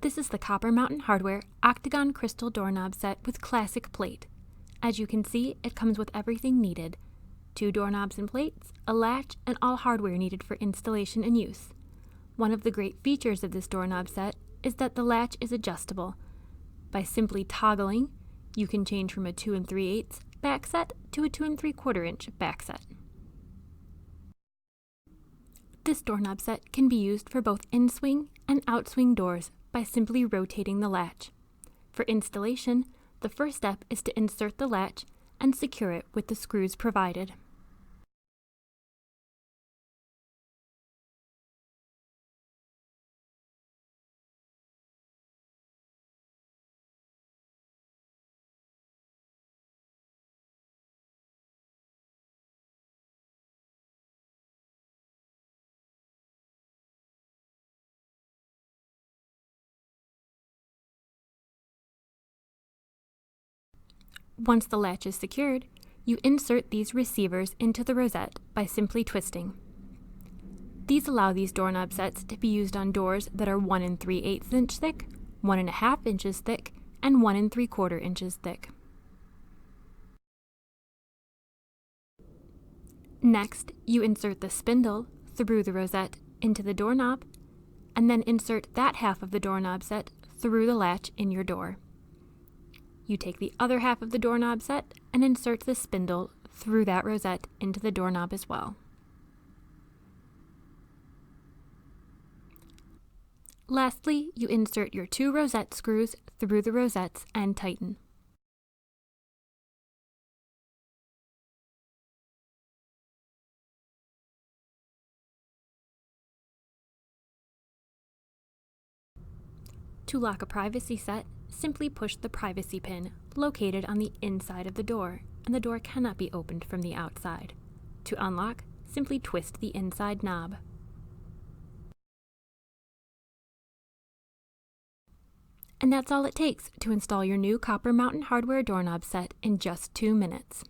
This is the Copper Mountain Hardware Octagon Crystal Doorknob Set with Classic Plate. As you can see, it comes with everything needed. 2 doorknobs and plates, a latch, and all hardware needed for installation and use. One of the great features of this doorknob set is that the latch is adjustable. By simply toggling, you can change from a 2 3/8 back set to a 2 3/4 inch back set. This doorknob set can be used for both in-swing and out-swing doors by simply rotating the latch. For installation, the first step is to insert the latch and secure it with the screws provided. Once the latch is secured, you insert these receivers into the rosette by simply twisting. These allow these doorknob sets to be used on doors that are 1 3/8 inch thick, 1½ inches thick, and 1 3/4 inches thick. Next, you insert the spindle through the rosette into the doorknob, and then insert that half of the doorknob set through the latch in your door. You take the other half of the doorknob set and insert the spindle through that rosette into the doorknob as well. Lastly, you insert your 2 rosette screws through the rosettes and tighten. To lock a privacy set, simply push the privacy pin located on the inside of the door, and the door cannot be opened from the outside. To unlock, simply twist the inside knob. And that's all it takes to install your new Copper Mountain Hardware doorknob set in just 2 minutes.